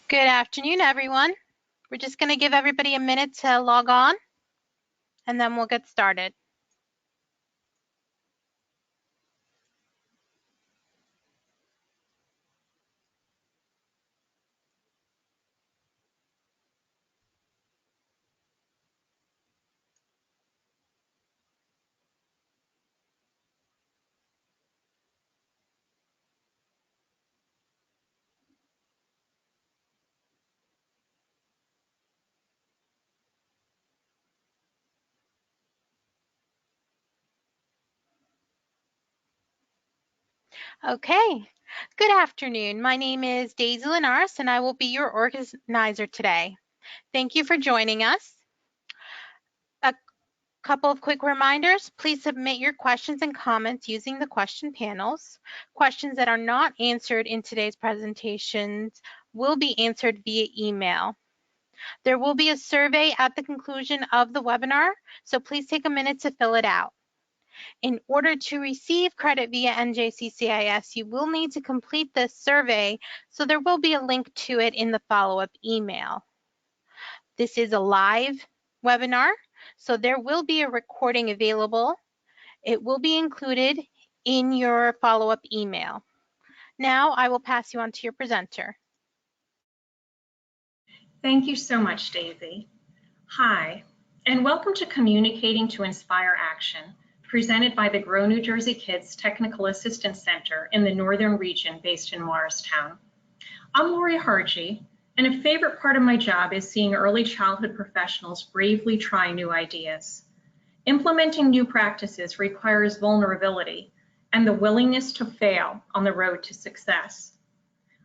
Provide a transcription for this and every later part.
Good afternoon, everyone. We're just going to give everybody a minute to log on, and then we'll get started. Okay, good afternoon. My name is Daisy Linares, and I will be your organizer today. Thank you for joining us. A couple of quick reminders. Please submit your questions and comments using the question panels. Questions that are not answered in today's presentations will be answered via email. There will be a survey at the conclusion of the webinar, so please take a minute to fill it out. In order to receive credit via NJCCIS, you will need to complete this survey, so there will be a link to it in the follow-up email. This is a live webinar, so there will be a recording available. It will be included in your follow-up email. Now I will pass you on to your presenter. Thank you so much, Daisy. Hi, and welcome to Communicating to Inspire Action, presented by the Grow New Jersey Kids Technical Assistance Center in the Northern Region based in Morristown. I'm Lori Hargy, and a favorite part of my job is seeing early childhood professionals bravely try new ideas. Implementing new practices requires vulnerability and the willingness to fail on the road to success.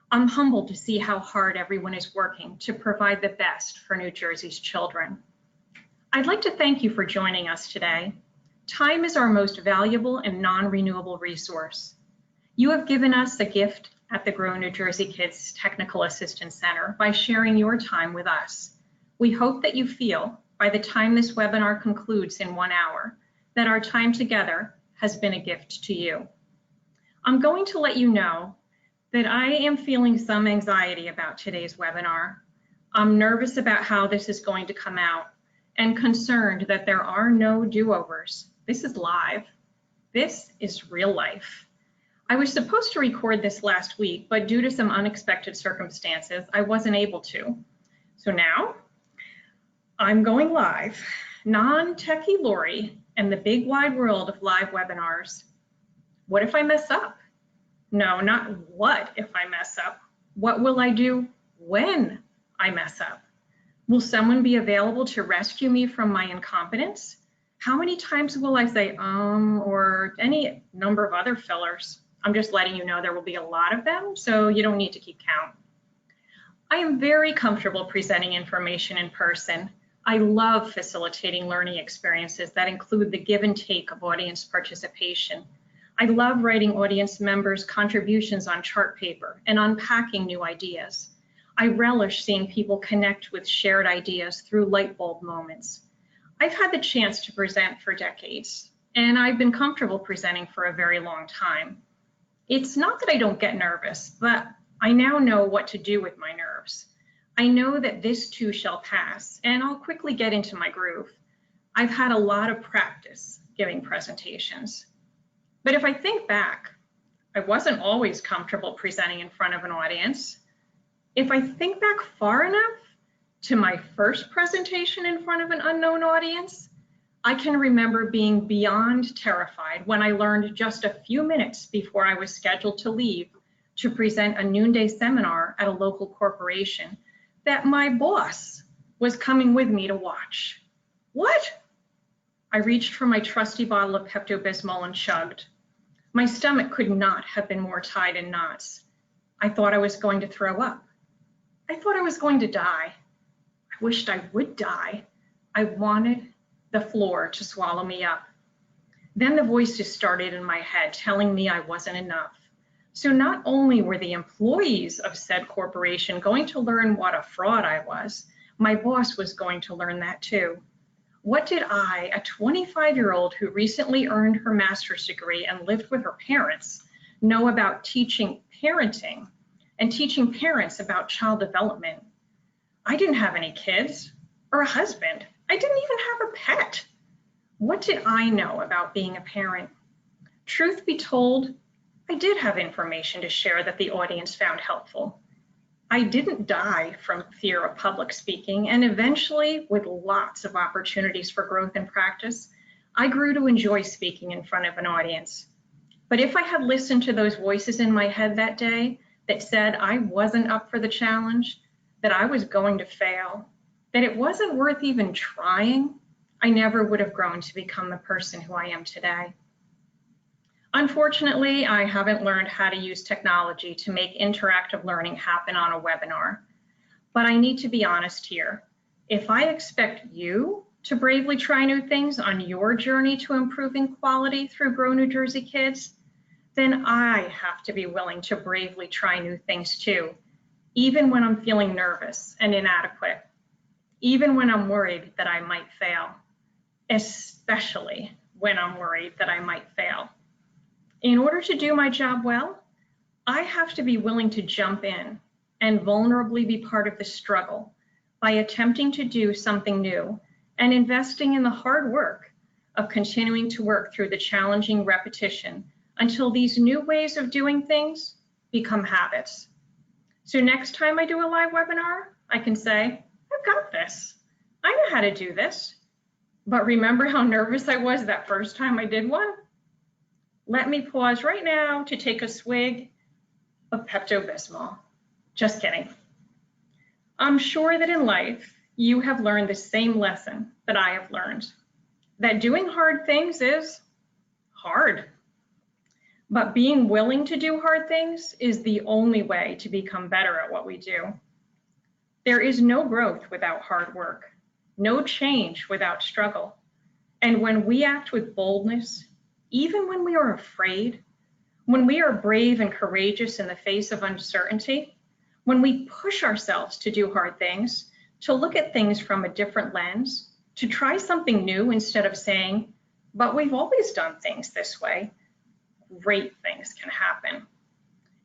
I'm humbled to see how hard everyone is working to provide the best for New Jersey's children. I'd like to thank you for joining us today. Time is our most valuable and non-renewable resource. You have given us a gift at the Grow New Jersey Kids Technical Assistance Center by sharing your time with us. We hope that you feel, by the time this webinar concludes in 1 hour, that our time together has been a gift to you. I'm going to let you know that I am feeling some anxiety about today's webinar. I'm nervous about how this is going to come out and concerned that there are no do-overs. This is live. This is real life. I was supposed to record this last week, but due to some unexpected circumstances, I wasn't able to. So now I'm going live. Non-techie Lori and the big wide world of live webinars. What if I mess up? No, not what if I mess up. What will I do when I mess up? Will someone be available to rescue me from my incompetence? How many times will I say, or any number of other fillers? I'm just letting you know there will be a lot of them, so you don't need to keep count. I am very comfortable presenting information in person. I love facilitating learning experiences that include the give and take of audience participation. I love writing audience members' contributions on chart paper and unpacking new ideas. I relish seeing people connect with shared ideas through light bulb moments. I've had the chance to present for decades, and I've been comfortable presenting for a very long time. It's not that I don't get nervous, but I now know what to do with my nerves. I know that this too shall pass, and I'll quickly get into my groove. I've had a lot of practice giving presentations. But if I think back, I wasn't always comfortable presenting in front of an audience. If I think back far enough to my first presentation in front of an unknown audience, I can remember being beyond terrified when I learned just a few minutes before I was scheduled to leave to present a noonday seminar at a local corporation that my boss was coming with me to watch. What? I reached for my trusty bottle of Pepto-Bismol and chugged. My stomach could not have been more tied in knots. I thought I was going to throw up. I thought I was going to die. I wished I would die. I wanted the floor to swallow me up. Then the voices started in my head telling me I wasn't enough. So not only were the employees of said corporation going to learn what a fraud I was, my boss was going to learn that too. What did I, a 25-year-old who recently earned her master's degree and lived with her parents, know about teaching parenting and teaching parents about child development. I didn't have any kids or a husband. I didn't even have a pet. What did I know about being a parent? Truth be told, I did have information to share that the audience found helpful. I didn't die from fear of public speaking, and eventually, with lots of opportunities for growth and practice, I grew to enjoy speaking in front of an audience. But if I had listened to those voices in my head that day that said I wasn't up for the challenge, that I was going to fail, that it wasn't worth even trying, I never would have grown to become the person who I am today. Unfortunately, I haven't learned how to use technology to make interactive learning happen on a webinar. But I need to be honest here. If I expect you to bravely try new things on your journey to improving quality through Grow New Jersey Kids, then I have to be willing to bravely try new things too, even when I'm feeling nervous and inadequate, even when I'm worried that I might fail, especially when I'm worried that I might fail. In order to do my job well, I have to be willing to jump in and vulnerably be part of the struggle by attempting to do something new and investing in the hard work of continuing to work through the challenging repetition until these new ways of doing things become habits. So next time I do a live webinar, I can say, I've got this. I know how to do this. But remember how nervous I was that first time I did one? Let me pause right now to take a swig of Pepto-Bismol. Just kidding. I'm sure that in life, you have learned the same lesson that I have learned, that doing hard things is hard. But being willing to do hard things is the only way to become better at what we do. There is no growth without hard work, no change without struggle. And when we act with boldness, even when we are afraid, when we are brave and courageous in the face of uncertainty, when we push ourselves to do hard things, to look at things from a different lens, to try something new instead of saying, but we've always done things this way, great things can happen.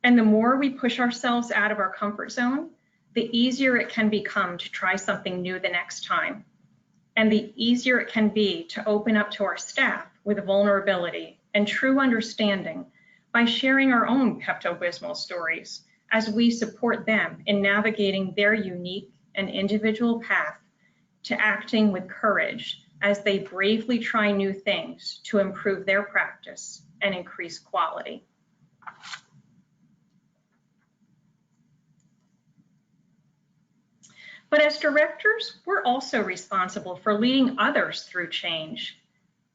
And the more we push ourselves out of our comfort zone, the easier it can become to try something new the next time. And the easier it can be to open up to our staff with vulnerability and true understanding by sharing our own Pepto-Bismol stories as we support them in navigating their unique and individual path to acting with courage as they bravely try new things to improve their practice and increase quality. But as directors, we're also responsible for leading others through change.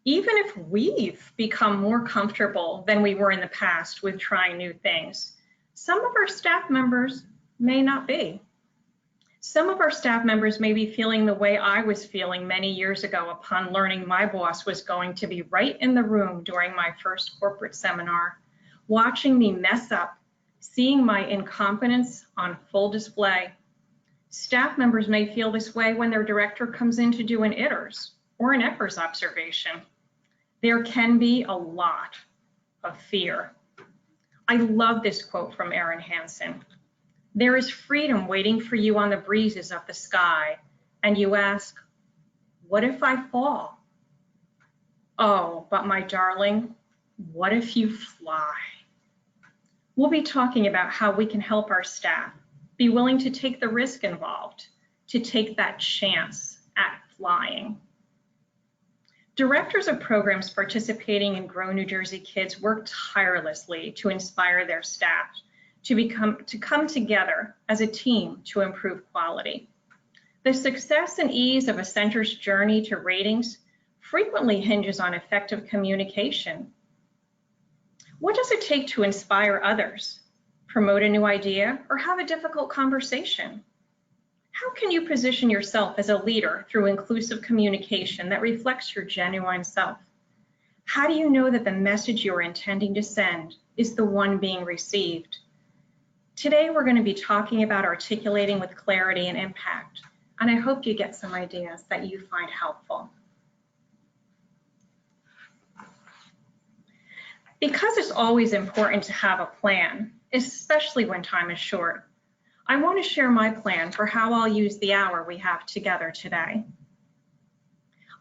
Even if we've become more comfortable than we were in the past with trying new things, some of our staff members may not be. Some of our staff members may be feeling the way I was feeling many years ago upon learning my boss was going to be right in the room during my first corporate seminar, watching me mess up, seeing my incompetence on full display. Staff members may feel this way when their director comes in to do an ITERS or an ECHRS observation. There can be a lot of fear. I love this quote from Erin Hansen. There is freedom waiting for you on the breezes of the sky, and you ask, what if I fall? Oh, but my darling, what if you fly? We'll be talking about how we can help our staff be willing to take the risk involved, to take that chance at flying. Directors of programs participating in Grow New Jersey Kids work tirelessly to inspire their staff to come together as a team to improve quality. The success and ease of a center's journey to ratings frequently hinges on effective communication. What does it take to inspire others, promote a new idea, or have a difficult conversation? How can you position yourself as a leader through inclusive communication that reflects your genuine self? How do you know that the message you're intending to send is the one being received? Today, we're going to be talking about articulating with clarity and impact, and I hope you get some ideas that you find helpful. Because it's always important to have a plan, especially when time is short. I want to share my plan for how I'll use the hour we have together today.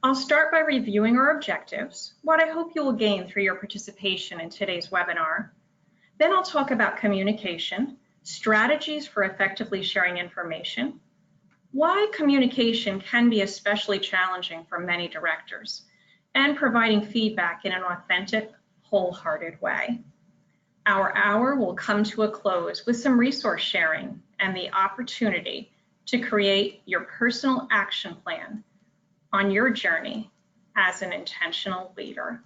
I'll start by reviewing our objectives, what I hope you will gain through your participation in today's webinar. Then I'll talk about communication, strategies for effectively sharing information, why communication can be especially challenging for many directors, and providing feedback in an authentic, wholehearted way. Our hour will come to a close with some resource sharing and the opportunity to create your personal action plan on your journey as an intentional leader.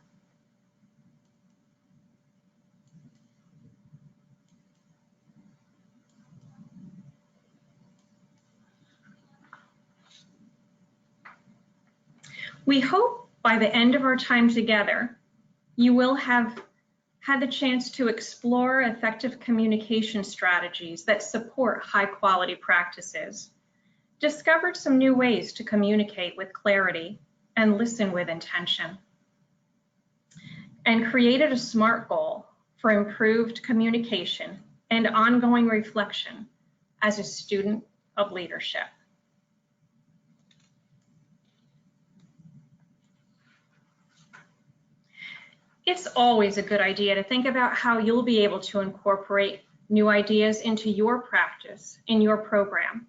We hope by the end of our time together, you will have had the chance to explore effective communication strategies that support high-quality practices, discovered some new ways to communicate with clarity and listen with intention, and created a SMART goal for improved communication and ongoing reflection as a student of leadership. It's always a good idea to think about how you'll be able to incorporate new ideas into your practice in your program.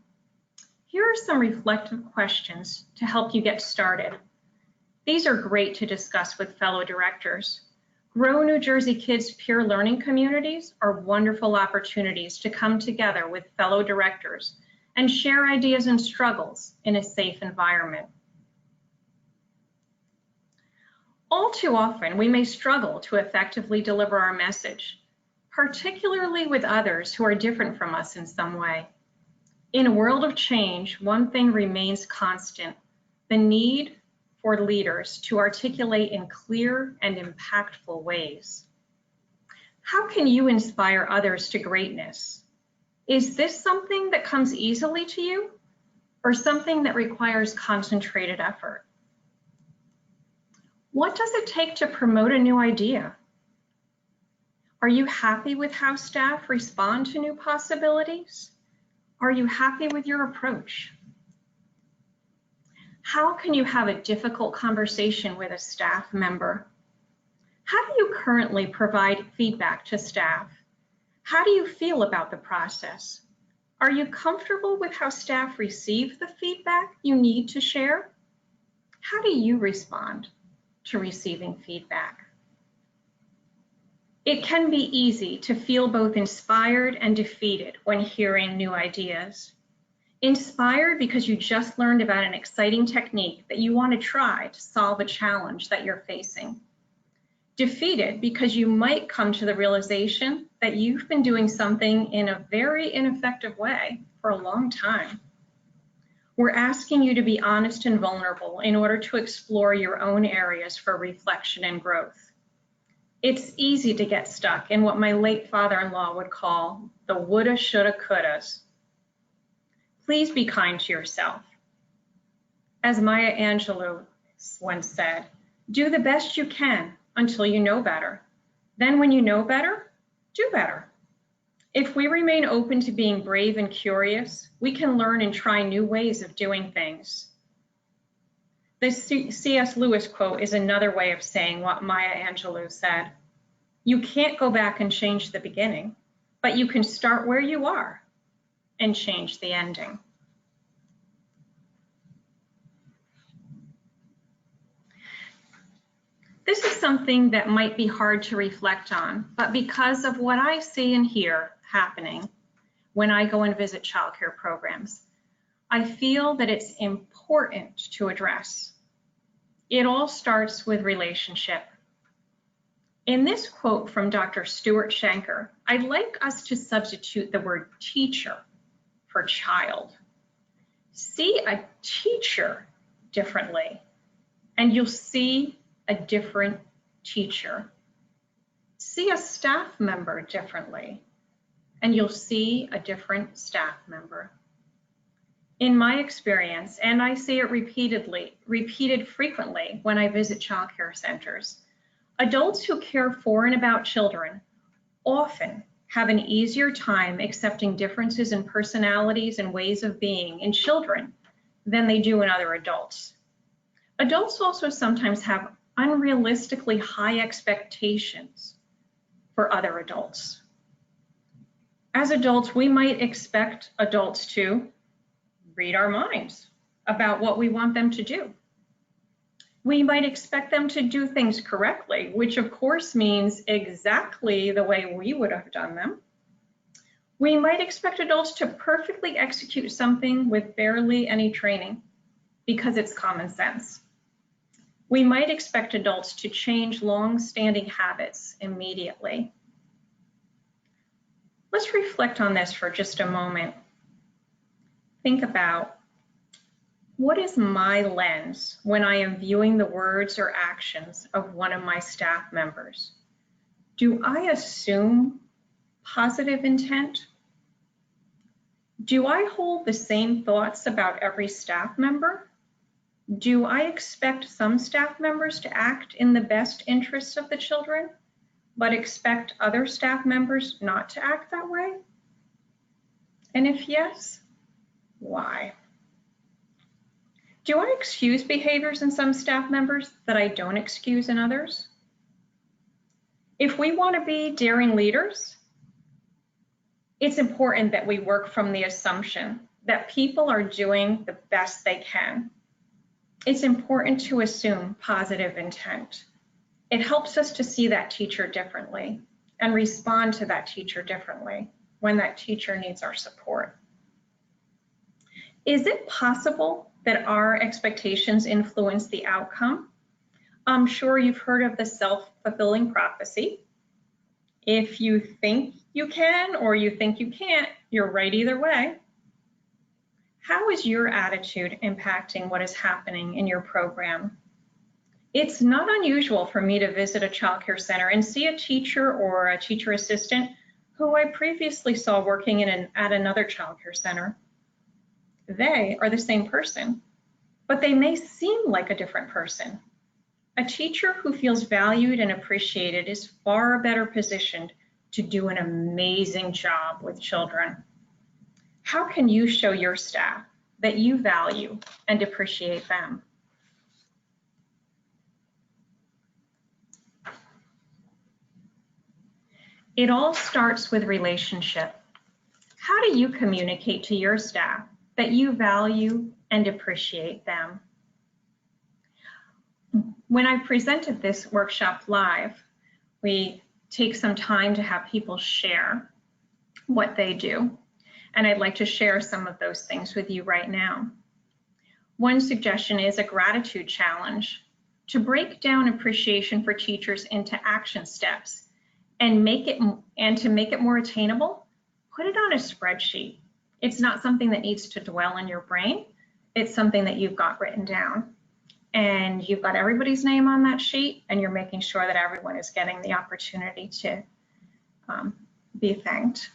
Here are some reflective questions to help you get started. These are great to discuss with fellow directors. Grow New Jersey Kids peer learning communities are wonderful opportunities to come together with fellow directors and share ideas and struggles in a safe environment. All too often, we may struggle to effectively deliver our message, particularly with others who are different from us in some way. In a world of change, one thing remains constant: the need for leaders to articulate in clear and impactful ways. How can you inspire others to greatness? Is this something that comes easily to you, or something that requires concentrated effort? What does it take to promote a new idea? Are you happy with how staff respond to new possibilities? Are you happy with your approach? How can you have a difficult conversation with a staff member? How do you currently provide feedback to staff? How do you feel about the process? Are you comfortable with how staff receive the feedback you need to share? How do you respond to receiving feedback? It can be easy to feel both inspired and defeated when hearing new ideas. Inspired because you just learned about an exciting technique that you want to try to solve a challenge that you're facing. Defeated because you might come to the realization that you've been doing something in a very ineffective way for a long time. We're asking you to be honest and vulnerable in order to explore your own areas for reflection and growth. It's easy to get stuck in what my late father-in-law would call the woulda, shoulda, couldas. Please be kind to yourself. As Maya Angelou once said, do the best you can until you know better. Then when you know better, do better. If we remain open to being brave and curious, we can learn and try new ways of doing things. The C.S. Lewis quote is another way of saying what Maya Angelou said. You can't go back and change the beginning, but you can start where you are and change the ending. This is something that might be hard to reflect on, but because of what I see and hear happening when I go and visit childcare programs, I feel that it's important to address. It all starts with relationship. In this quote from Dr. Stuart Shanker, I'd like us to substitute the word teacher for child. See a teacher differently, and you'll see a different teacher. See a staff member differently, and you'll see a different staff member. In my experience, and I see it repeated frequently when I visit childcare centers, adults who care for and about children often have an easier time accepting differences in personalities and ways of being in children than they do in other adults. Adults also sometimes have unrealistically high expectations for other adults. As adults, we might expect adults to read our minds about what we want them to do. We might expect them to do things correctly, which of course means exactly the way we would have done them. We might expect adults to perfectly execute something with barely any training because it's common sense. We might expect adults to change long-standing habits immediately. Let's reflect on this for just a moment. Think about, what is my lens when I am viewing the words or actions of one of my staff members? Do I assume positive intent? Do I hold the same thoughts about every staff member? Do I expect some staff members to act in the best interests of the children, but expect other staff members not to act that way? And if yes, why? Do I excuse behaviors in some staff members that I don't excuse in others? If we want to be daring leaders, it's important that we work from the assumption that people are doing the best they can. It's important to assume positive intent. It helps us to see that teacher differently and respond to that teacher differently when that teacher needs our support. Is it possible that our expectations influence the outcome? I'm sure you've heard of the self-fulfilling prophecy. If you think you can or you think you can't, you're right either way. How is your attitude impacting what is happening in your program? It's not unusual for me to visit a childcare center and see a teacher or a teacher assistant who I previously saw working at another childcare center. They are the same person, but they may seem like a different person. A teacher who feels valued and appreciated is far better positioned to do an amazing job with children. How can you show your staff that you value and appreciate them? It all starts with relationship. How do you communicate to your staff that you value and appreciate them? When I presented this workshop live, we take some time to have people share what they do. And I'd like to share some of those things with you right now. One suggestion is a gratitude challenge to break down appreciation for teachers into action steps and to make it more attainable. Put it on a spreadsheet. It's not something that needs to dwell in your brain. It's something that you've got written down. And you've got everybody's name on that sheet, and you're making sure that everyone is getting the opportunity to be thanked.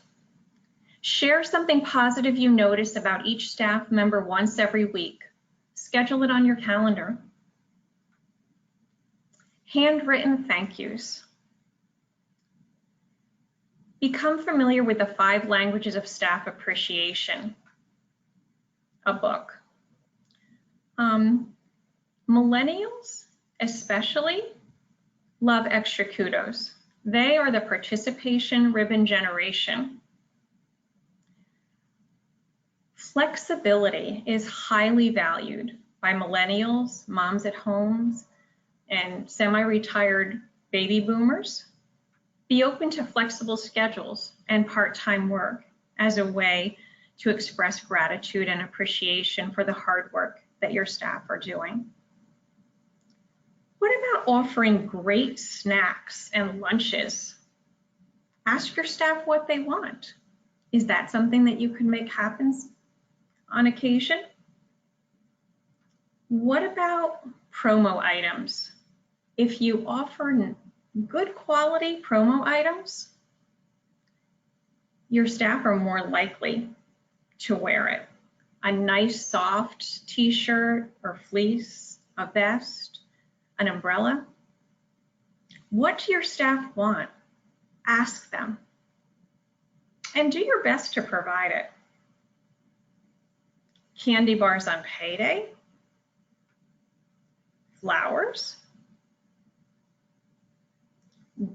Share something positive you notice about each staff member once every week. Schedule it on your calendar. Handwritten thank yous. Become familiar with the 5 languages of staff appreciation, a book. Millennials especially love extra kudos. They are the participation ribbon generation. Flexibility is highly valued by millennials, moms at homes, and semi-retired baby boomers. Be open to flexible schedules and part-time work as a way to express gratitude and appreciation for the hard work that your staff are doing. What about offering great snacks and lunches? Ask your staff what they want. Is that something that you can make happen on occasion? What about promo items? If you offer good quality promo items, your staff are more likely to wear it. A nice soft t-shirt or fleece, a vest, an umbrella. What do your staff want? Ask them. and do your best to provide it. Candy bars on payday, flowers,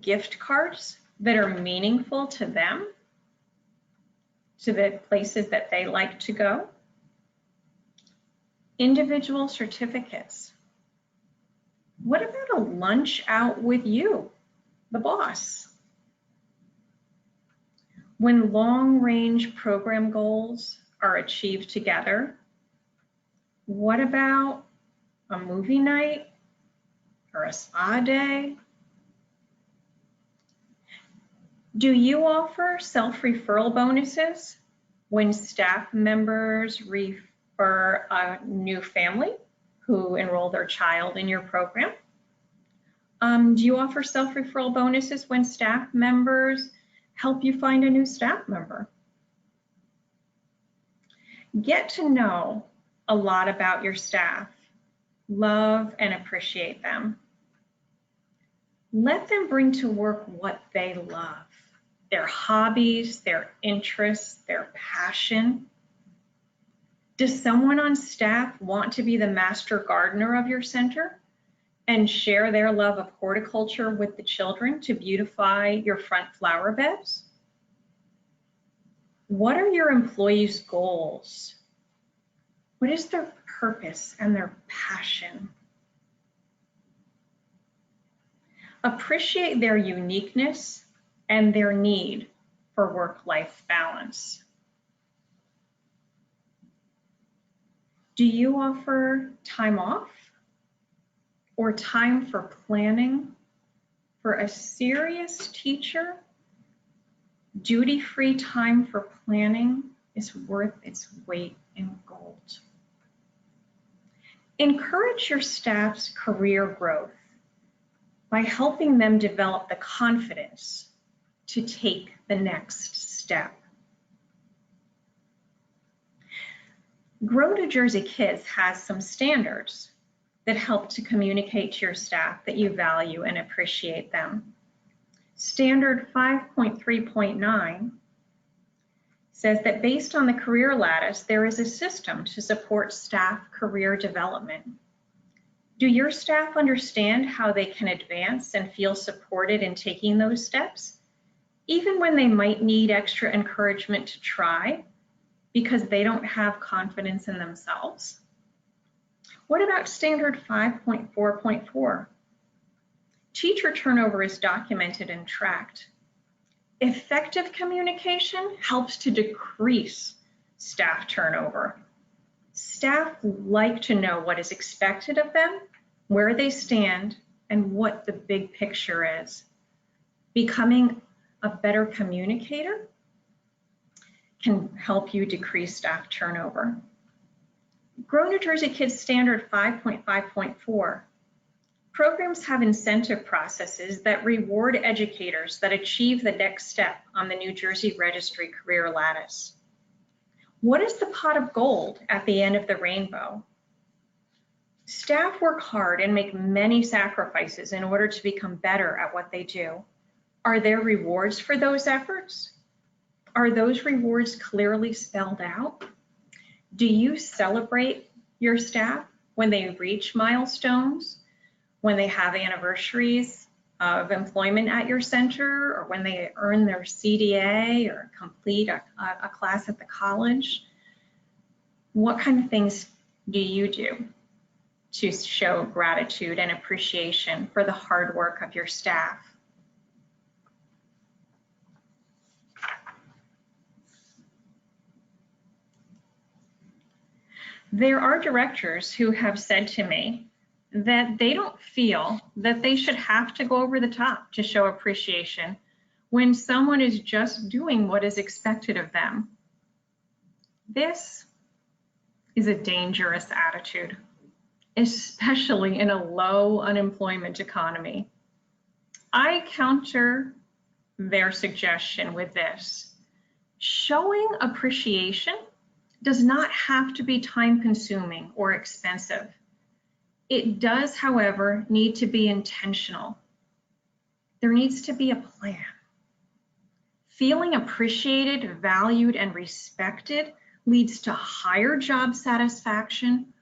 gift cards that are meaningful to them, to the places that they like to go, individual certificates. What about a lunch out with you, the boss? When long-range program goals are achieved together, what about a movie night or a spa day? Do you offer self-referral bonuses when staff members refer a new family who enroll their child in your program? Do you offer self-referral bonuses when staff members help you find a new staff member? Get to know a lot about your staff. Love and appreciate them. Let them bring to work what they love, their hobbies, their interests, their passion. Does someone on staff want to be the master gardener of your center and share their love of horticulture with the children to beautify your front flower beds? What are your employees' goals? What is their purpose and their passion? Appreciate their uniqueness and their need for work-life balance. Do you offer time off or time for planning? For a serious teacher, duty-free time for planning is worth its weight in gold. Encourage your staff's career growth by helping them develop the confidence to take the next step. Grow New Jersey Kids has some standards that help to communicate to your staff that you value and appreciate them. Standard 5.3.9 says that based on the career lattice, there is a system to support staff career development. Do your staff understand how they can advance and feel supported in taking those steps, even when they might need extra encouragement to try because they don't have confidence in themselves? What about standard 5.4.4? Teacher turnover is documented and tracked. Effective communication helps to decrease staff turnover. Staff like to know what is expected of them, where they stand, and what the big picture is. Becoming a better communicator can help you decrease staff turnover. Grow New Jersey Kids Standard 5.5.4. Programs have incentive processes that reward educators that achieve the next step on the New Jersey Registry career lattice. What is the pot of gold at the end of the rainbow? Staff work hard and make many sacrifices in order to become better at what they do. Are there rewards for those efforts? Are those rewards clearly spelled out? Do you celebrate your staff when they reach milestones, when they have anniversaries of employment at your center, or when they earn their CDA or complete a class at the college? What kind of things do you do to show gratitude and appreciation for the hard work of your staff? There are directors who have said to me that they don't feel that they should have to go over the top to show appreciation when someone is just doing what is expected of them. This is a dangerous attitude, especially in a low unemployment economy. I counter their suggestion with this. Showing appreciation does not have to be time-consuming or expensive. It does, however, need to be intentional. There needs to be a plan. Feeling appreciated, valued, and respected leads to higher job satisfaction,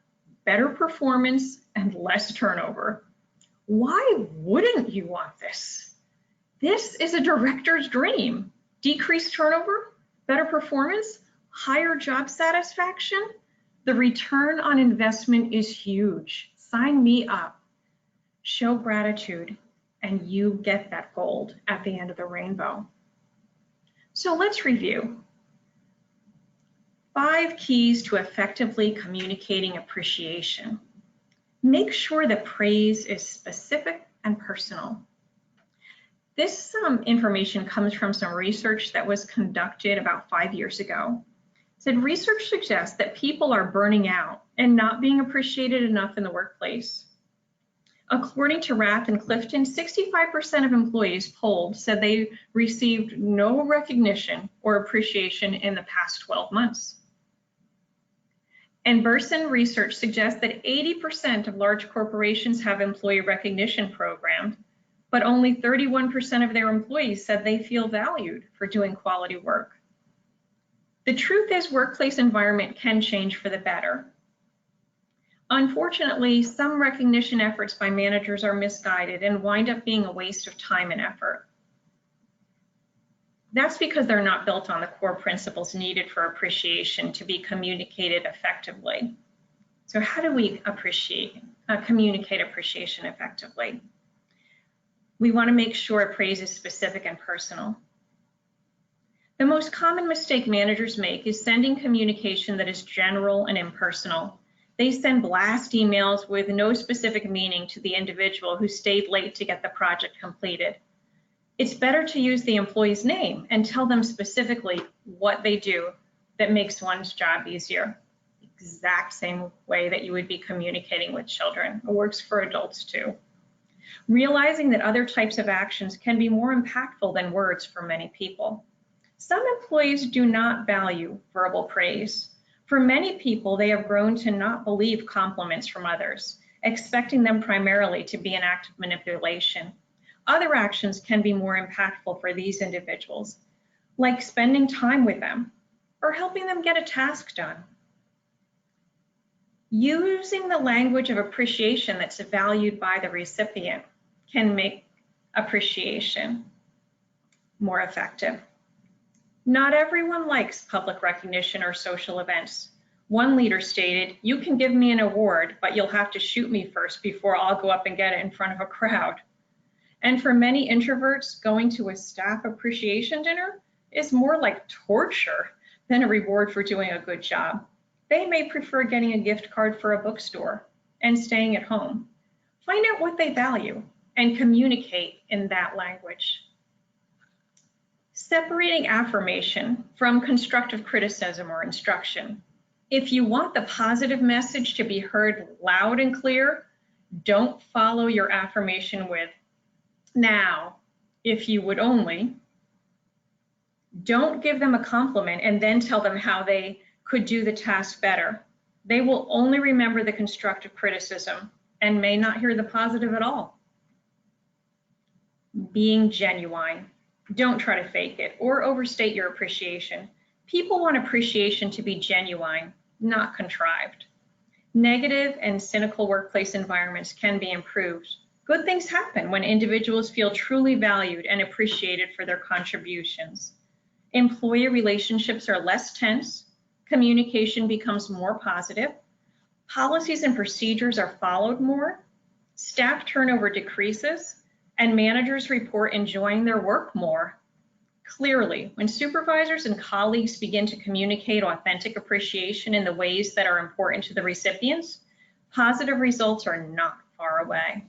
better performance, and less turnover. Why wouldn't you want this? This is a director's dream. Decreased turnover, better performance, higher job satisfaction. The return on investment is huge. Sign me up. Show gratitude, and you get that gold at the end of the rainbow. So let's review. 5 keys to effectively communicating appreciation. Make sure that praise is specific and personal. This information comes from some research that was conducted about 5 years ago. It said research suggests that people are burning out and not being appreciated enough in the workplace. According to Rath and Clifton, 65% of employees polled said they received no recognition or appreciation in the past 12 months. And Burson research suggests that 80% of large corporations have employee recognition programs, but only 31% of their employees said they feel valued for doing quality work. The truth is, workplace environment can change for the better. Unfortunately, some recognition efforts by managers are misguided and wind up being a waste of time and effort. That's because they're not built on the core principles needed for appreciation to be communicated effectively. So how do we communicate appreciation effectively? We want to make sure praise is specific and personal. The most common mistake managers make is sending communication that is general and impersonal. They send blast emails with no specific meaning to the individual who stayed late to get the project completed. It's better to use the employee's name and tell them specifically what they do that makes one's job easier. Exact same way that you would be communicating with children. It works for adults too. Realizing that other types of actions can be more impactful than words for many people. Some employees do not value verbal praise. For many people, they have grown to not believe compliments from others, expecting them primarily to be an act of manipulation. Other actions can be more impactful for these individuals, like spending time with them or helping them get a task done. Using the language of appreciation that's valued by the recipient can make appreciation more effective. Not everyone likes public recognition or social events. One leader stated, "You can give me an award, but you'll have to shoot me first before I'll go up and get it in front of a crowd." And for many introverts, going to a staff appreciation dinner is more like torture than a reward for doing a good job. They may prefer getting a gift card for a bookstore and staying at home. Find out what they value and communicate in that language. Separating affirmation from constructive criticism or instruction. If you want the positive message to be heard loud and clear, don't follow your affirmation with, "Now, if you would only." Don't give them a compliment and then tell them how they could do the task better. They will only remember the constructive criticism and may not hear the positive at all. Being genuine. Don't try to fake it or overstate your appreciation. People want appreciation to be genuine, not contrived. Negative and cynical workplace environments can be improved. Good things happen when individuals feel truly valued and appreciated for their contributions. Employee relationships are less tense, communication becomes more positive, policies and procedures are followed more, staff turnover decreases, and managers report enjoying their work more. Clearly, when supervisors and colleagues begin to communicate authentic appreciation in the ways that are important to the recipients, positive results are not far away.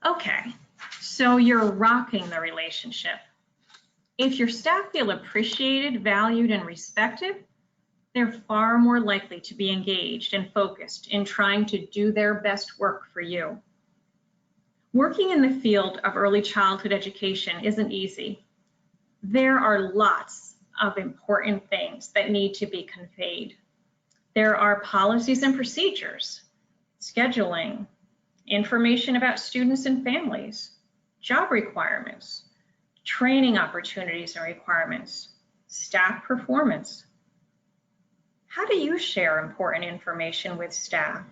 Okay, so you're rocking the relationship. If your staff feel appreciated, valued, and respected, they're far more likely to be engaged and focused in trying to do their best work for you. Working in the field of early childhood education isn't easy. There are lots of important things that need to be conveyed. There are policies and procedures, scheduling, information about students and families, job requirements, training opportunities and requirements, staff performance. How do you share important information with staff?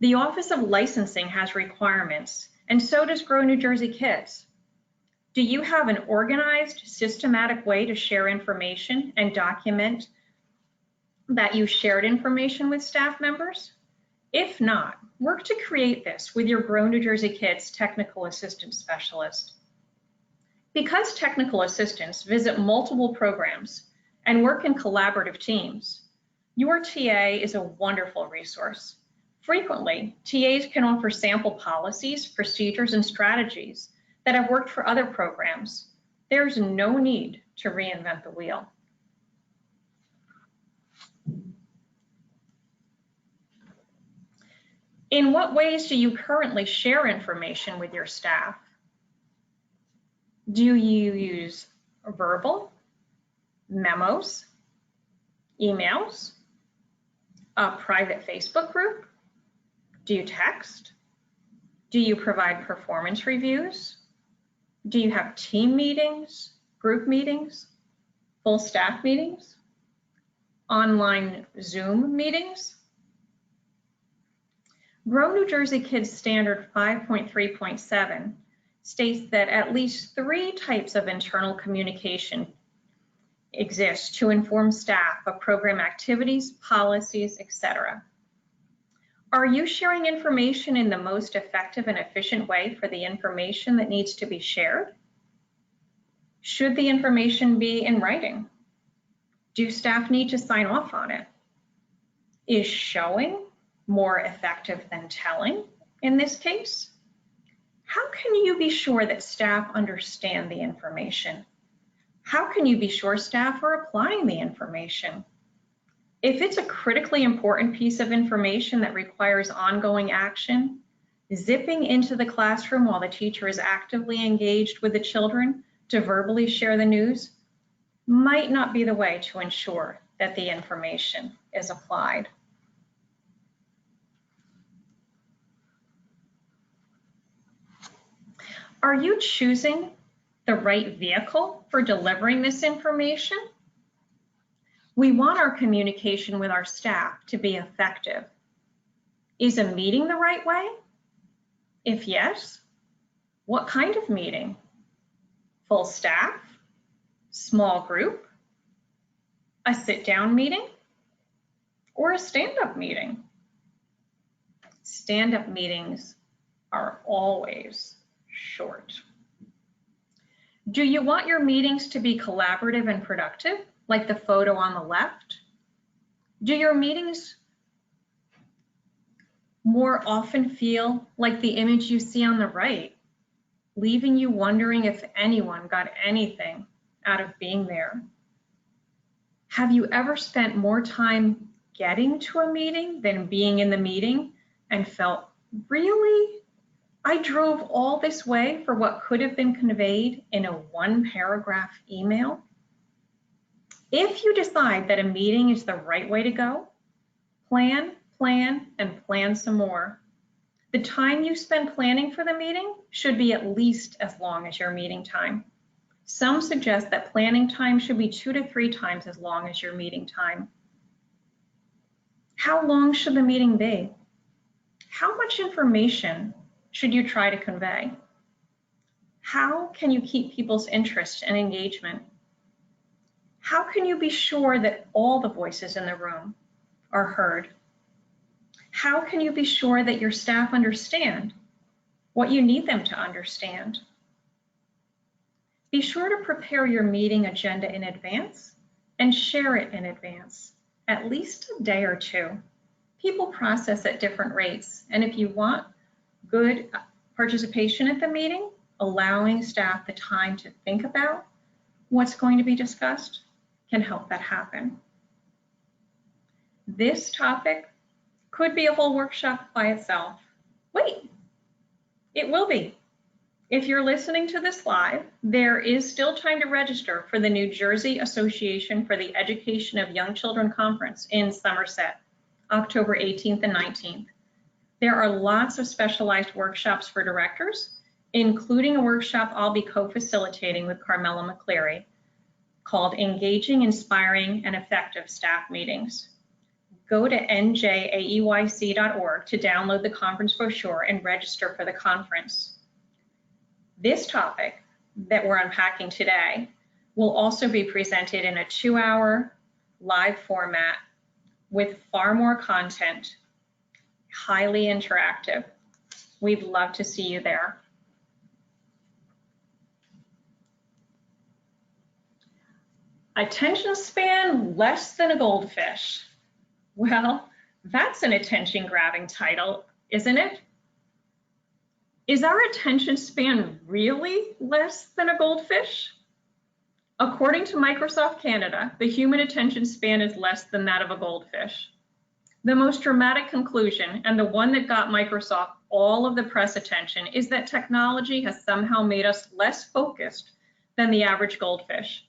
The Office of Licensing has requirements, and so does Grow New Jersey Kids. Do you have an organized, systematic way to share information and document that you shared information with staff members? If not, work to create this with your Grow New Jersey Kids technical assistance specialist. Because technical assistants visit multiple programs and work in collaborative teams, your TA is a wonderful resource. Frequently, TAs can offer sample policies, procedures, and strategies that have worked for other programs. There's no need to reinvent the wheel. In what ways do you currently share information with your staff? Do you use verbal, memos, emails, a private Facebook group? Do you text? Do you provide performance reviews? Do you have team meetings, group meetings, full staff meetings, online Zoom meetings? Grow New Jersey Kids Standard 5.3.7 states that at least 3 types of internal communication exist to inform staff of program activities, policies, etc. Are you sharing information in the most effective and efficient way for the information that needs to be shared? Should the information be in writing? Do staff need to sign off on it? Is showing more effective than telling in this case? How can you be sure that staff understand the information? How can you be sure staff are applying the information? If it's a critically important piece of information that requires ongoing action, zipping into the classroom while the teacher is actively engaged with the children to verbally share the news might not be the way to ensure that the information is applied. Are you choosing the right vehicle for delivering this information? We want our communication with our staff to be effective. Is a meeting the right way? If yes, what kind of meeting? Full staff? Small group? A sit-down meeting? Or a stand-up meeting? Stand-up meetings are always short. Do you want your meetings to be collaborative and productive, like the photo on the left? Do your meetings more often feel like the image you see on the right, leaving you wondering if anyone got anything out of being there? Have you ever spent more time getting to a meeting than being in the meeting and felt, really? I drove all this way for what could have been conveyed in a 1-paragraph email? If you decide that a meeting is the right way to go, plan, and plan some more. The time you spend planning for the meeting should be at least as long as your meeting time. Some suggest that planning time should be 2 to 3 times as long as your meeting time. How long should the meeting be? How much information should you try to convey? How can you keep people's interest and engagement? How can you be sure that all the voices in the room are heard? How can you be sure that your staff understand what you need them to understand? Be sure to prepare your meeting agenda in advance and share it in advance, at least a day or 2. People process at different rates, and if you want good participation at the meeting, allowing staff the time to think about what's going to be discussed can help that happen. This topic could be a whole workshop by itself. Wait, it will be. If you're listening to this live, there is still time to register for the New Jersey Association for the Education of Young Children Conference in Somerset, October 18th and 19th. There are lots of specialized workshops for directors, including a workshop I'll be co-facilitating with Carmela McCleary called Engaging, Inspiring, and Effective Staff Meetings. Go to njaeyc.org to download the conference brochure and register for the conference. This topic that we're unpacking today will also be presented in a 2-hour live format with far more content, highly interactive. We'd love to see you there. Attention span less than a goldfish. Well, that's an attention-grabbing title, isn't it? Is our attention span really less than a goldfish? According to Microsoft Canada, the human attention span is less than that of a goldfish. The most dramatic conclusion, and the one that got Microsoft all of the press attention, is that technology has somehow made us less focused than the average goldfish.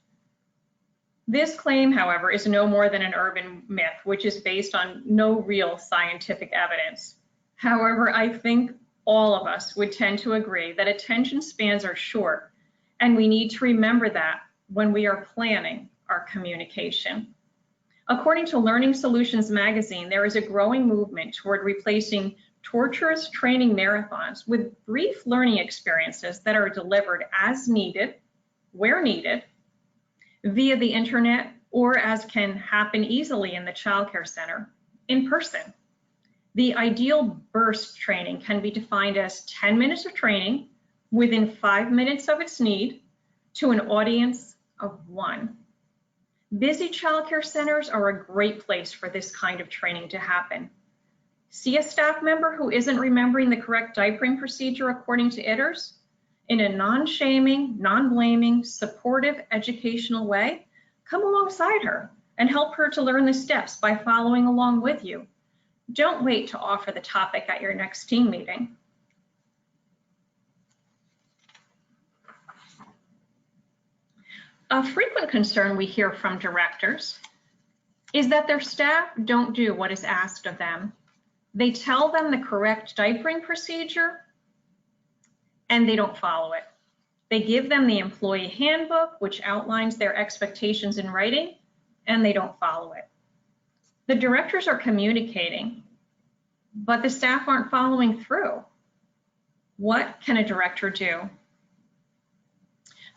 This claim, however, is no more than an urban myth, which is based on no real scientific evidence. However, I think all of us would tend to agree that attention spans are short, and we need to remember that when we are planning our communication. According to Learning Solutions magazine, there is a growing movement toward replacing torturous training marathons with brief learning experiences that are delivered as needed, where needed, via the internet, or as can happen easily in the childcare center, in person. The ideal burst training can be defined as 10 minutes of training within 5 minutes of its need to an audience of 1. Busy childcare centers are a great place for this kind of training to happen. See a staff member who isn't remembering the correct diapering procedure according to ITERS? In a non-shaming, non-blaming, supportive, educational way, come alongside her and help her to learn the steps by following along with you. Don't wait to offer the topic at your next team meeting. A frequent concern we hear from directors is that their staff don't do what is asked of them. They tell them the correct diapering procedure, and they don't follow it. They give them the employee handbook, which outlines their expectations in writing, and they don't follow it. The directors are communicating, but the staff aren't following through. What can a director do?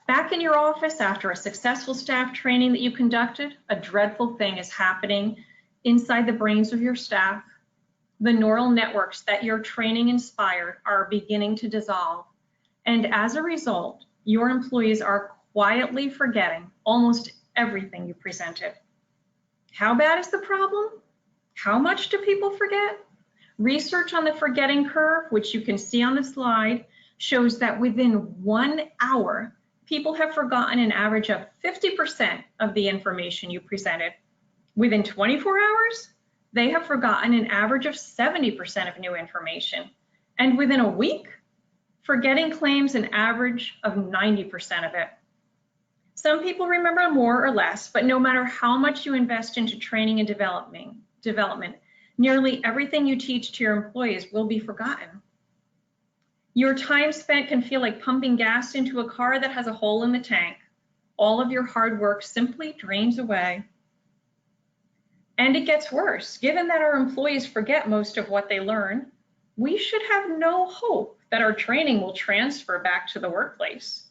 Back in your office after a successful staff training that you conducted, a dreadful thing is happening inside the brains of your staff. The neural networks that your training inspired are beginning to dissolve. And as a result, your employees are quietly forgetting almost everything you presented. How bad is the problem? How much do people forget? Research on the forgetting curve, which you can see on the slide, shows that within 1 hour, people have forgotten an average of 50% of the information you presented. Within 24 hours, they have forgotten an average of 70% of new information. And within a week, forgetting claims an average of 90% of it. Some people remember more or less, but no matter how much you invest into training and development, nearly everything you teach to your employees will be forgotten. Your time spent can feel like pumping gas into a car that has a hole in the tank. All of your hard work simply drains away. And it gets worse. Given that our employees forget most of what they learn, we should have no hope that our training will transfer back to the workplace.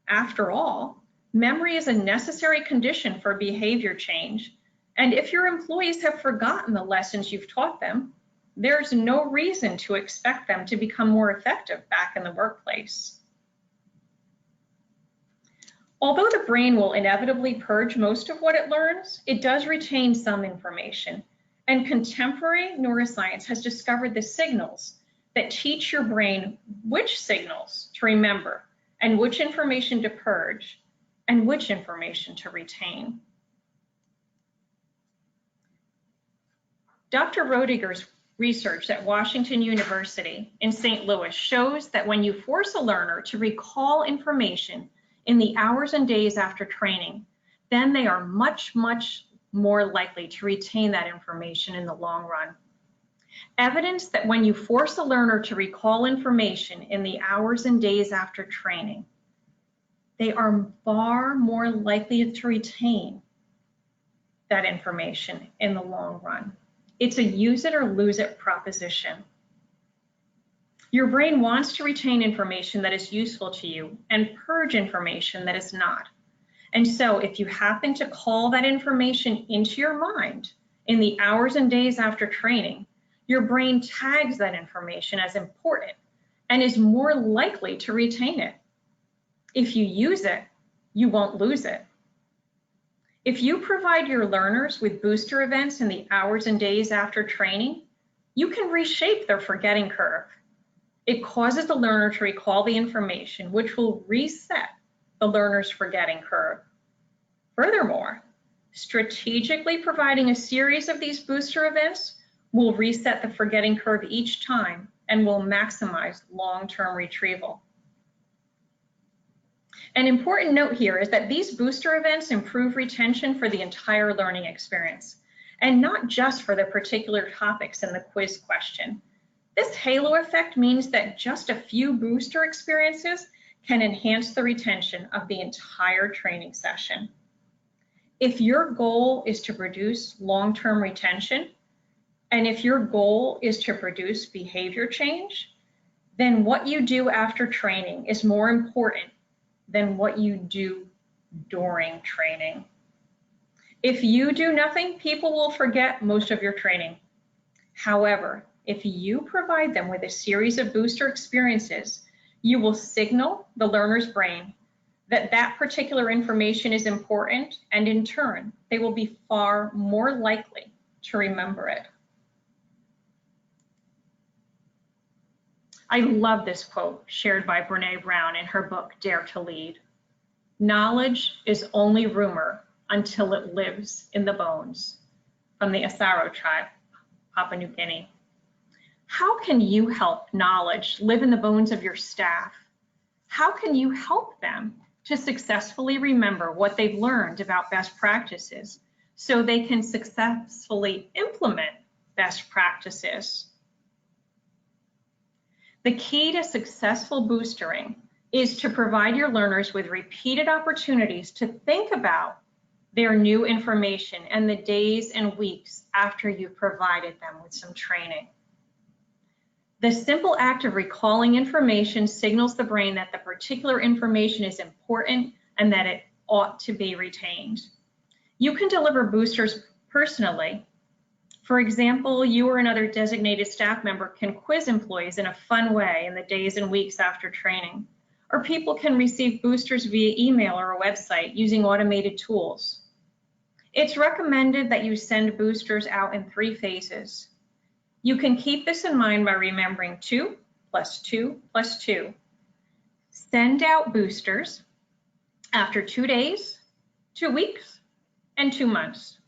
After all, memory is a necessary condition for behavior change. And if your employees have forgotten the lessons you've taught them, there's no reason to expect them to become more effective back in the workplace. Although the brain will inevitably purge most of what it learns, it does retain some information. And contemporary neuroscience has discovered the signals that teach your brain which signals to remember and which information to purge and which information to retain. Dr. Roediger's research at Washington University in St. Louis shows that when you force a learner to recall information in the hours and days after training, then they are much, much more likely to retain that information in the long run. Evidence that when you force a learner to recall information in the hours and days after training, they are far more likely to retain that information in the long run. It's a use it or lose it proposition. Your brain wants to retain information that is useful to you and purge information that is not. And so if you happen to call that information into your mind in the hours and days after training, your brain tags that information as important and is more likely to retain it. If you use it, you won't lose it. If you provide your learners with booster events in the hours and days after training, you can reshape their forgetting curve. It causes the learner to recall the information, which will reset the learner's forgetting curve. Furthermore, strategically providing a series of these booster events will reset the forgetting curve each time and will maximize long-term retrieval. An important note here is that these booster events improve retention for the entire learning experience, and not just for the particular topics in the quiz question. This halo effect means that just a few booster experiences can enhance the retention of the entire training session. If your goal is to produce long-term retention, and if your goal is to produce behavior change, then what you do after training is more important than what you do during training. If you do nothing, people will forget most of your training. However, if you provide them with a series of booster experiences, you will signal the learner's brain that that particular information is important, and in turn, they will be far more likely to remember it. I love this quote shared by Renee Brown in her book, Dare to Lead. Knowledge is only rumor until it lives in the bones, from the Asaro tribe, Papua New Guinea. How can you help knowledge live in the bones of your staff? How can you help them to successfully remember what they've learned about best practices so they can successfully implement best practices? The key to successful boostering is to provide your learners with repeated opportunities to think about their new information and the days and weeks after you've provided them with some training. The simple act of recalling information signals the brain that the particular information is important and that it ought to be retained. You can deliver boosters personally. For example, you or another designated staff member can quiz employees in a fun way in the days and weeks after training, or people can receive boosters via email or a website using automated tools. It's recommended that you send boosters out in 3 phases. You can keep this in mind by remembering 2 + 2 + 2. Send out boosters after 2 days, 2 weeks, and 2 months.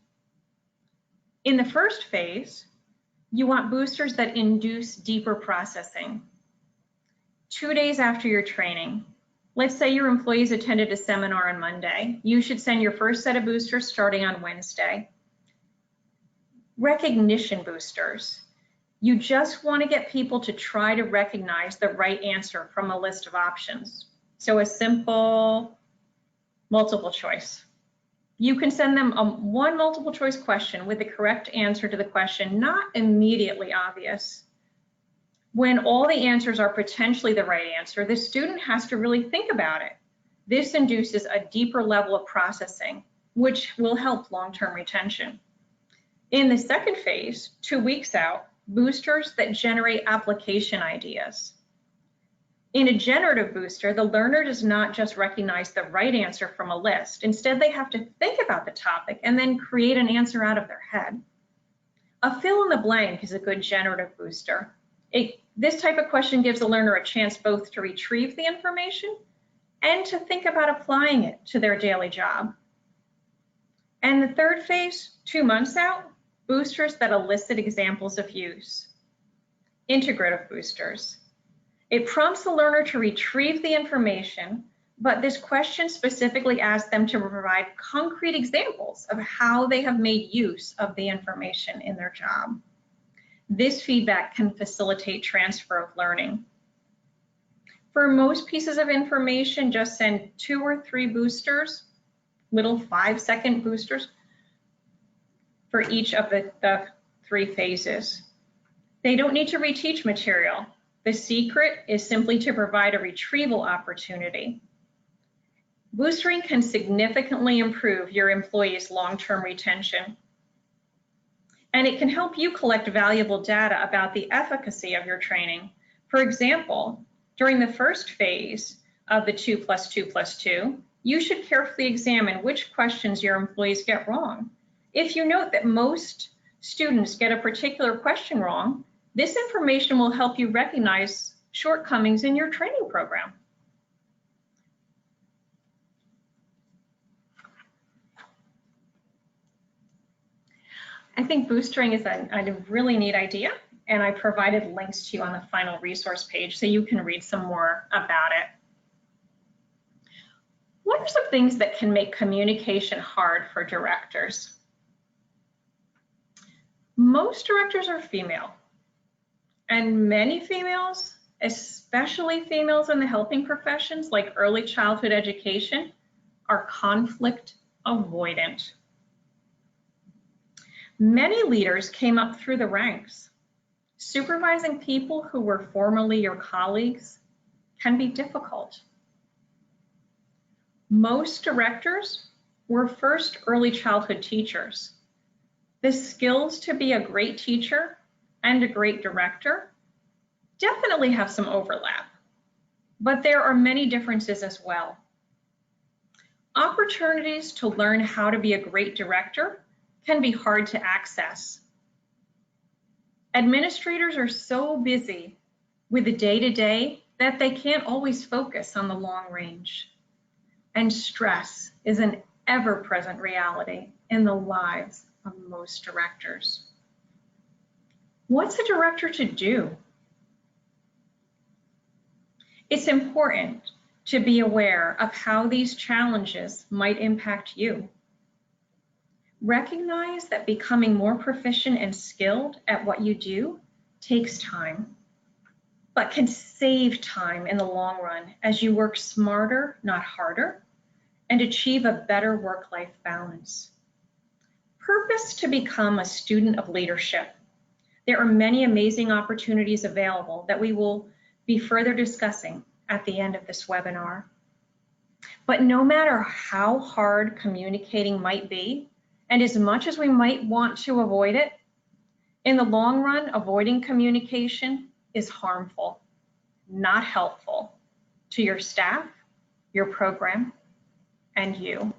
In the first phase, you want boosters that induce deeper processing. 2 days after your training, let's say your employees attended a seminar on Monday, you should send your first set of boosters starting on Wednesday. Recognition boosters. You just want to get people to try to recognize the right answer from a list of options. So a simple multiple choice. You can send them one multiple choice question with the correct answer to the question not immediately obvious. When all the answers are potentially the right answer, the student has to really think about it. This induces a deeper level of processing, which will help long-term retention. In the second phase, 2 weeks out, boosters that generate application ideas. In a generative booster, the learner does not just recognize the right answer from a list. Instead, they have to think about the topic and then create an answer out of their head. A fill in the blank is a good generative booster. This type of question gives the learner a chance both to retrieve the information and to think about applying it to their daily job. And the third phase, 2 months out, boosters that elicit examples of use. Integrative boosters. It prompts the learner to retrieve the information, but this question specifically asks them to provide concrete examples of how they have made use of the information in their job. This feedback can facilitate transfer of learning. For most pieces of information, just send 2 or 3 boosters, little 5-second boosters for each of the 3 phases. They don't need to reteach material. The secret is simply to provide a retrieval opportunity. Boostering can significantly improve your employees' long-term retention. And it can help you collect valuable data about the efficacy of your training. For example, during the first phase of the 2+2+2, you should carefully examine which questions your employees get wrong. If you note that most students get a particular question wrong, this information will help you recognize shortcomings in your training program. I think boostering is a really neat idea, and I provided links to you on the final resource page so you can read some more about it. What are some things that can make communication hard for directors? Most directors are female, and many females, especially females in the helping professions like early childhood education, are conflict avoidant. Many leaders came up through the ranks. Supervising people who were formerly your colleagues can be difficult. Most directors were first early childhood teachers. The skills to be a great teacher and a great director definitely have some overlap, but there are many differences as well. Opportunities to learn how to be a great director can be hard to access. Administrators are so busy with the day-to-day that they can't always focus on the long range. And stress is an ever-present reality in the lives of most directors. What's a director to do? It's important to be aware of how these challenges might impact you. Recognize that becoming more proficient and skilled at what you do takes time, but can save time in the long run as you work smarter, not harder, and achieve a better work-life balance. Purpose to become a student of leadership. There are many amazing opportunities available that we will be further discussing at the end of this webinar. But no matter how hard communicating might be, and as much as we might want to avoid it, in the long run, avoiding communication is harmful, not helpful to your staff, your program, and you.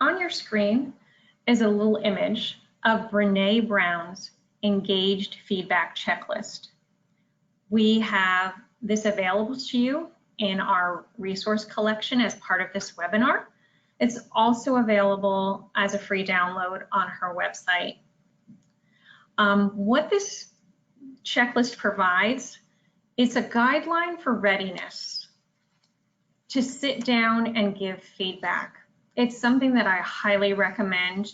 On your screen is a little image of Renee Brown's engaged feedback checklist. We have this available to you in our resource collection as part of this webinar. It's also available as a free download on her website. What this checklist provides is a guideline for readiness to sit down and give feedback. It's something that I highly recommend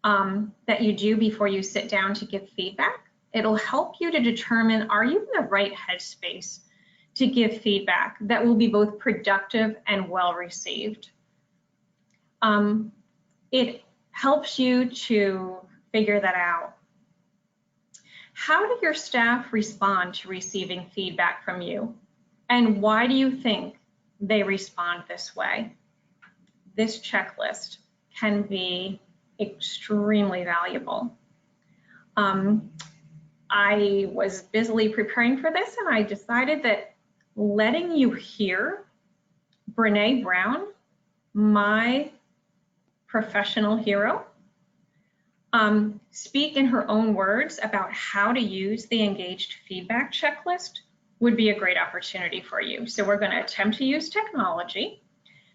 that you do before you sit down to give feedback. It'll help you to determine, are you in the right headspace to give feedback that will be both productive and well received. It helps you to figure that out. How do your staff respond to receiving feedback from you? And why do you think they respond this way? This checklist can be extremely valuable. I was busily preparing for this, and I decided that letting you hear Brene Brown, my professional hero, speak in her own words about how to use the engaged feedback checklist would be a great opportunity for you. So we're going to attempt to use technology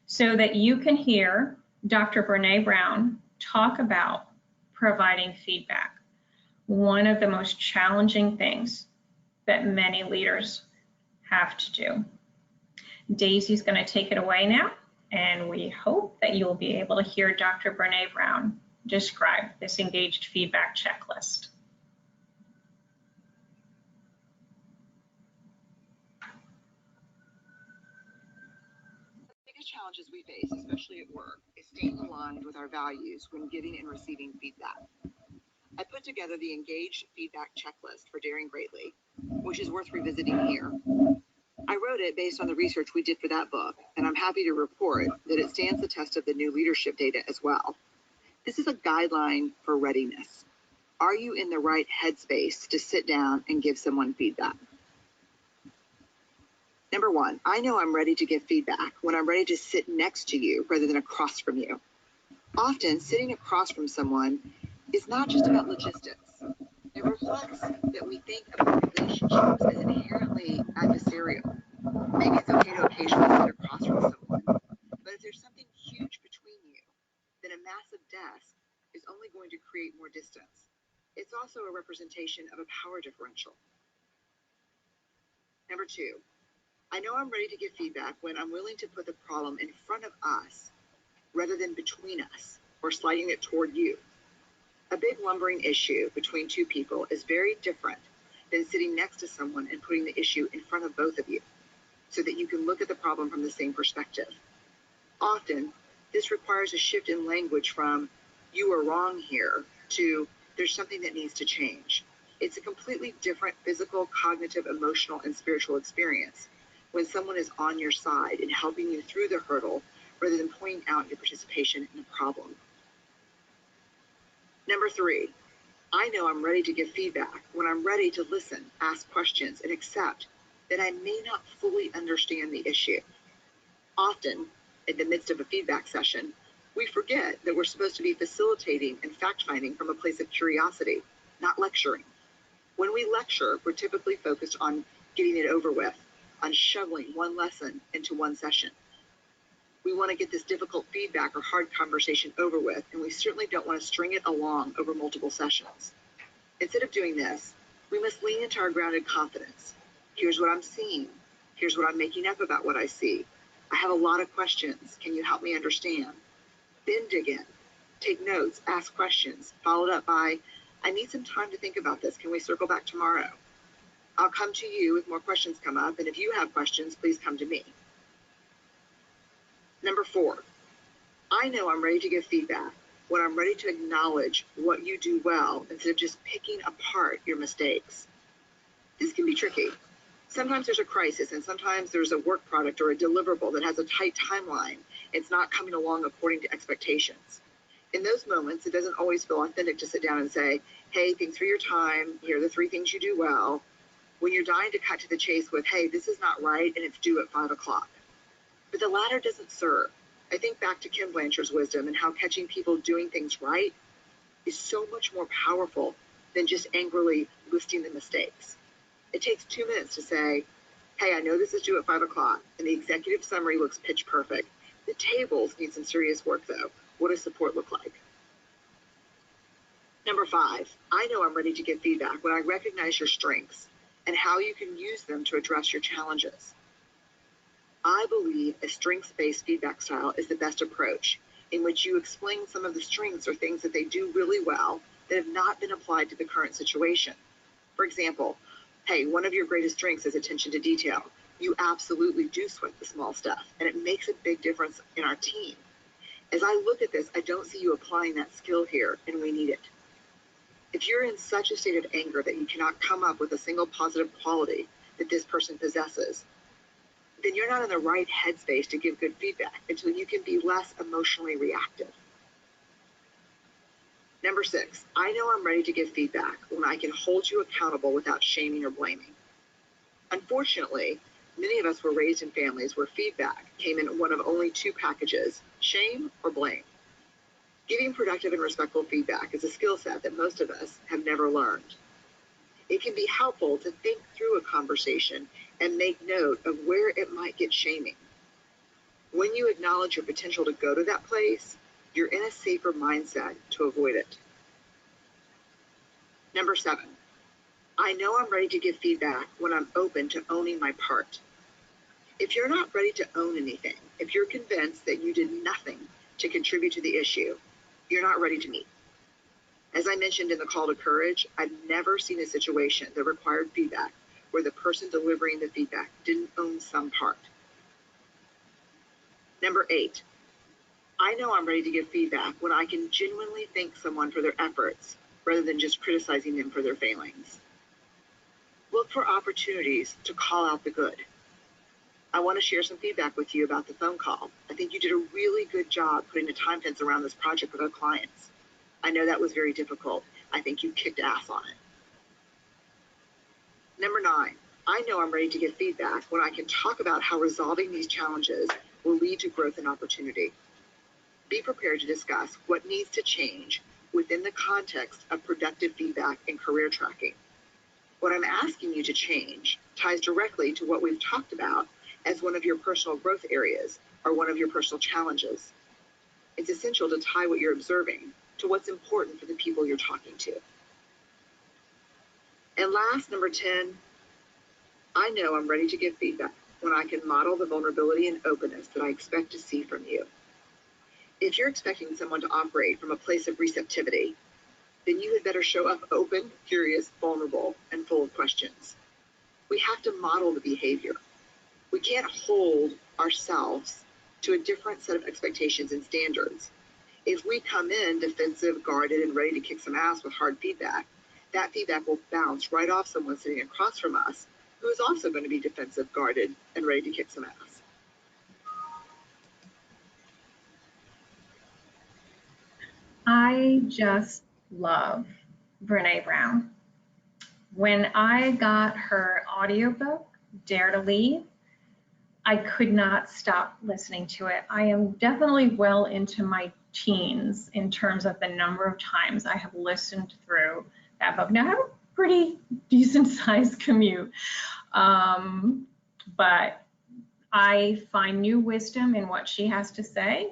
so that you can hear Dr. Brene Brown talk about providing feedback. One of the most challenging things that many leaders have to do. Daisy's going to take it away now, And we hope that you will be able to hear Dr. Brene Brown describe this engaged feedback checklist. The biggest challenges we face, especially at work, is staying aligned with our values when giving and receiving feedback. I put together the engaged feedback checklist for Daring Greatly, which is worth revisiting here. I wrote it based on the research we did for that book, and I'm happy to report that it stands the test of the new leadership data as well. This is a guideline for readiness. Are you in the right headspace to sit down and give someone feedback? Number one, I know I'm ready to give feedback when I'm ready to sit next to you rather than across from you. Often, sitting across from someone is not just about logistics. It reflects that we think about relationships as inherently adversarial. Maybe it's okay to occasionally sit across from someone, but if there's something huge between you, then a massive desk is only going to create more distance. It's also a representation of a power differential. Number two, I know I'm ready to give feedback when I'm willing to put the problem in front of us rather than between us or sliding it toward you. A big lumbering issue between two people is very different than sitting next to someone and putting the issue in front of both of you so that you can look at the problem from the same perspective. Often, this requires a shift in language from "you are wrong here" to "there's something that needs to change." It's a completely different physical, cognitive, emotional, and spiritual experience when someone is on your side and helping you through the hurdle rather than pointing out your participation in the problem. Number three, I know I'm ready to give feedback when I'm ready to listen, ask questions, and accept that I may not fully understand the issue. Often, in the midst of a feedback session, we forget that we're supposed to be facilitating and fact-finding from a place of curiosity, not lecturing. When we lecture, we're typically focused on getting it over with, on shoveling one lesson into one session. We want to get this difficult feedback or hard conversation over with, and we certainly don't want to string it along over multiple sessions. Instead of doing this, we must lean into our grounded confidence. Here's what I'm seeing. Here's what I'm making up about what I see. I have a lot of questions. Can you help me understand? Then dig in. Take notes, ask questions, followed up by, I need some time to think about this. Can we circle back tomorrow? I'll come to you if more questions come up, and if you have questions, please come to me. Number four, I know I'm ready to give feedback when I'm ready to acknowledge what you do well instead of just picking apart your mistakes. This can be tricky. Sometimes there's a crisis, and sometimes there's a work product or a deliverable that has a tight timeline. It's not coming along according to expectations. In those moments, it doesn't always feel authentic to sit down and say, hey, thanks for your time. Here are the 3 things you do well. When you're dying to cut to the chase with, hey, this is not right, and it's due at 5 o'clock. But the latter doesn't serve. I think back to Kim Blanchard's wisdom and how catching people doing things right is so much more powerful than just angrily listing the mistakes. It takes 2 minutes to say, hey, I know this is due at 5 o'clock, and the executive summary looks pitch perfect. The tables need some serious work, though. What does support look like? Number 5, I know I'm ready to give feedback when I recognize your strengths and how you can use them to address your challenges. I believe a strengths-based feedback style is the best approach, in which you explain some of the strengths or things that they do really well that have not been applied to the current situation. For example, hey, one of your greatest strengths is attention to detail. You absolutely do sweat the small stuff, and it makes a big difference in our team. As I look at this, I don't see you applying that skill here, and we need it. If you're in such a state of anger that you cannot come up with a single positive quality that this person possesses, then you're not in the right headspace to give good feedback until you can be less emotionally reactive. Number 6, I know I'm ready to give feedback when I can hold you accountable without shaming or blaming. Unfortunately, many of us were raised in families where feedback came in one of only 2 packages, shame or blame. Giving productive and respectful feedback is a skill set that most of us have never learned. It can be helpful to think through a conversation and make note of where it might get shaming. When you acknowledge your potential to go to that place, you're in a safer mindset to avoid it. Number 7, I know I'm ready to give feedback when I'm open to owning my part. If you're not ready to own anything, if you're convinced that you did nothing to contribute to the issue, you're not ready to meet. As I mentioned in the call to courage, I've never seen a situation that required feedback where the person delivering the feedback didn't own some part. Number 8, I know I'm ready to give feedback when I can genuinely thank someone for their efforts rather than just criticizing them for their failings. Look for opportunities to call out the good. I want to share some feedback with you about the phone call. I think you did a really good job putting a time fence around this project with our clients. I know that was very difficult. I think you kicked ass on it. Number 9, I know I'm ready to give feedback when I can talk about how resolving these challenges will lead to growth and opportunity. Be prepared to discuss what needs to change within the context of productive feedback and career tracking. What I'm asking you to change ties directly to what we've talked about as one of your personal growth areas or one of your personal challenges. It's essential to tie what you're observing to what's important for the people you're talking to. And last, number 10, I know I'm ready to give feedback when I can model the vulnerability and openness that I expect to see from you. If you're expecting someone to operate from a place of receptivity, then you had better show up open, curious, vulnerable, and full of questions. We have to model the behavior. We can't hold ourselves to a different set of expectations and standards. If we come in defensive, guarded, and ready to kick some ass with hard feedback, that feedback will bounce right off someone sitting across from us who is also going to be defensive, guarded, and ready to kick some ass. I just love Renee Brown. When I got her audiobook, Dare to Lead, I could not stop listening to it. I am definitely well into my teens in terms of the number of times I have listened through that book. Now I have a pretty decent sized commute, but I find new wisdom in what she has to say.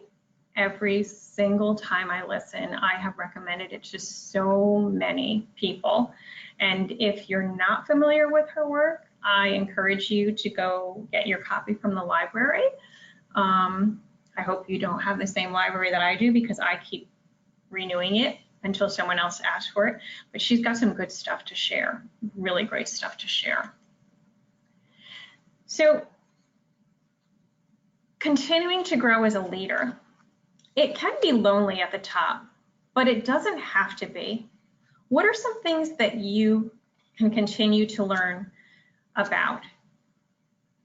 Every single time I listen, I have recommended it to so many people. And if you're not familiar with her work, I encourage you to go get your copy from the library. I hope you don't have the same library that I do because I keep renewing it until someone else asks for it. But she's got some good stuff to share, really great stuff to share. So continuing to grow as a leader, it can be lonely at the top, but it doesn't have to be. What are some things that you can continue to learn about?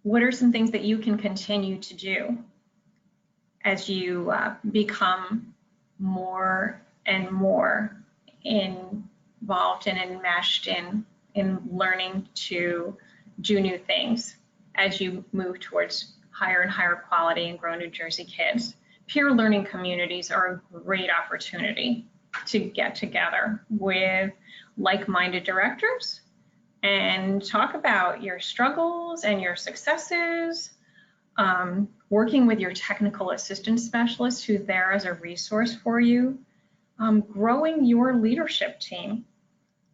What are some things that you can continue to do as you become more and more involved and enmeshed in learning to do new things as you move towards higher and higher quality and Grow New Jersey Kids? Peer learning communities are a great opportunity to get together with like-minded directors and talk about your struggles and your successes, working with your technical assistance specialist who's there as a resource for you, growing your leadership team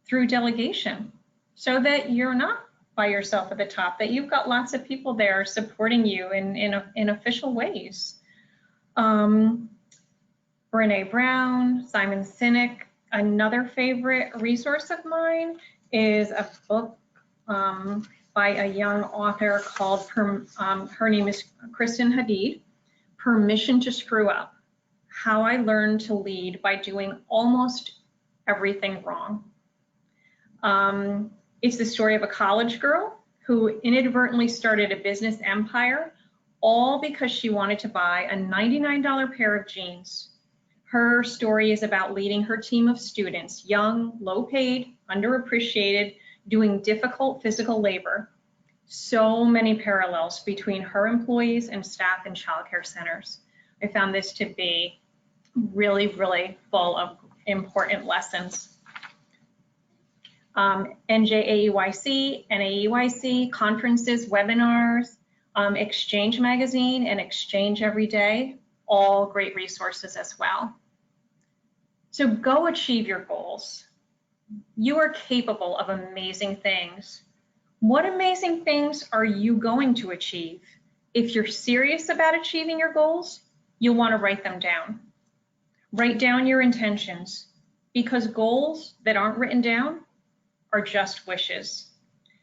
through delegation so that you're not by yourself at the top, that you've got lots of people there supporting you in official ways. Brene Brown, Simon Sinek. Another favorite resource of mine is a book by a young author called, her name is Kristen Hadid, Permission to Screw Up, How I Learned to Lead by Doing Almost Everything Wrong. It's the story of a college girl who inadvertently started a business empire, all because she wanted to buy a $99 pair of jeans. Her story is about leading her team of students, young, low-paid, underappreciated, doing difficult physical labor. So many parallels between her employees and staff in childcare centers. I found this to be really, really full of important lessons. NJAEYC, NAEYC, conferences, webinars, Exchange Magazine and Exchange Every Day, all great resources as well. So go achieve your goals. You are capable of amazing things. What amazing things are you going to achieve? If you're serious about achieving your goals, you'll want to write them down. Write down your intentions, because goals that aren't written down are just wishes.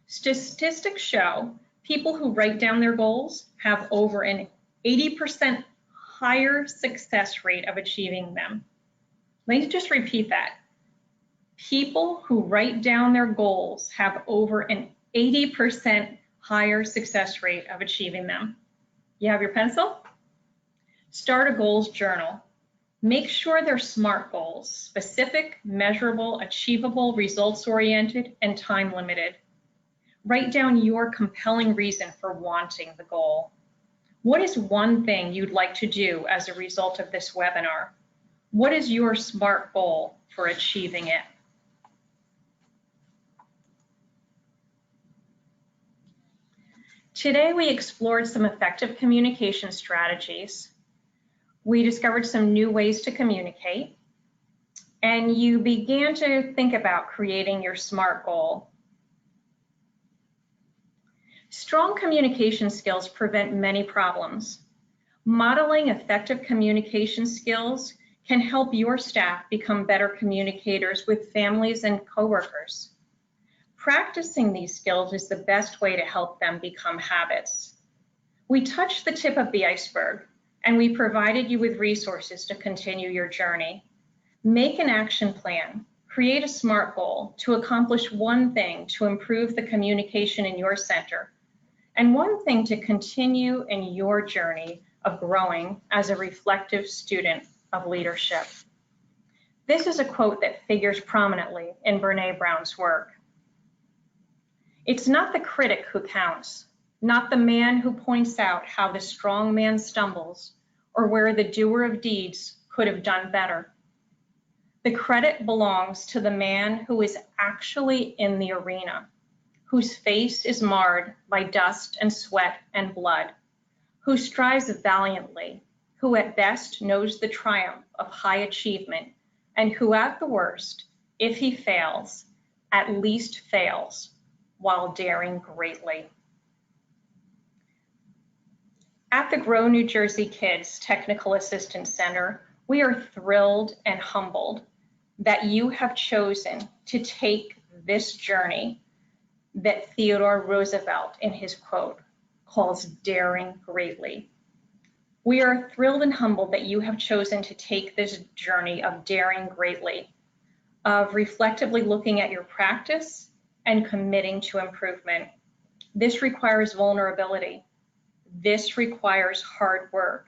Statistics show people who write down their goals have over an 80% higher success rate of achieving them. Let me just repeat that. People who write down their goals have over an 80% higher success rate of achieving them. You have your pencil? Start a goals journal. Make sure they're SMART goals: specific, measurable, achievable, results-oriented, and time-limited. Write down your compelling reason for wanting the goal. What is one thing you'd like to do as a result of this webinar? What is your SMART goal for achieving it? Today, we explored some effective communication strategies. We discovered some new ways to communicate, and you began to think about creating your SMART goal. Strong communication skills prevent many problems. Modeling effective communication skills can help your staff become better communicators with families and coworkers. Practicing these skills is the best way to help them become habits. We touched the tip of the iceberg, and we provided you with resources to continue your journey. Make an action plan. Create a SMART goal to accomplish one thing to improve the communication in your center, and one thing to continue in your journey of growing as a reflective student of leadership. This is a quote that figures prominently in Brene Brown's work. It's not the critic who counts, not the man who points out how the strong man stumbles or where the doer of deeds could have done better. The credit belongs to the man who is actually in the arena, whose face is marred by dust and sweat and blood, who strives valiantly, who at best knows the triumph of high achievement, and who at the worst, if he fails, at least fails while daring greatly. At the Grow New Jersey Kids Technical Assistance Center, we are thrilled and humbled that you have chosen to take this journey that Theodore Roosevelt, in his quote, calls daring greatly. We are thrilled and humbled that you have chosen to take this journey of daring greatly, of reflectively looking at your practice and committing to improvement. This requires vulnerability. This requires hard work.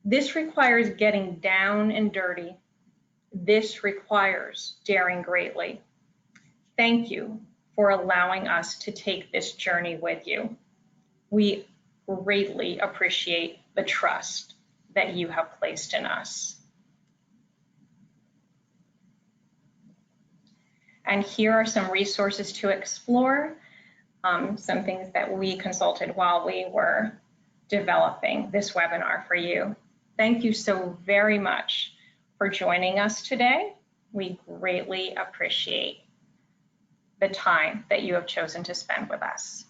This requires getting down and dirty. This requires daring greatly. Thank you for allowing us to take this journey with you. We greatly appreciate the trust that you have placed in us. And here are some resources to explore, some things that we consulted while we were developing this webinar for you. Thank you so very much for joining us today. We greatly appreciate the time that you have chosen to spend with us.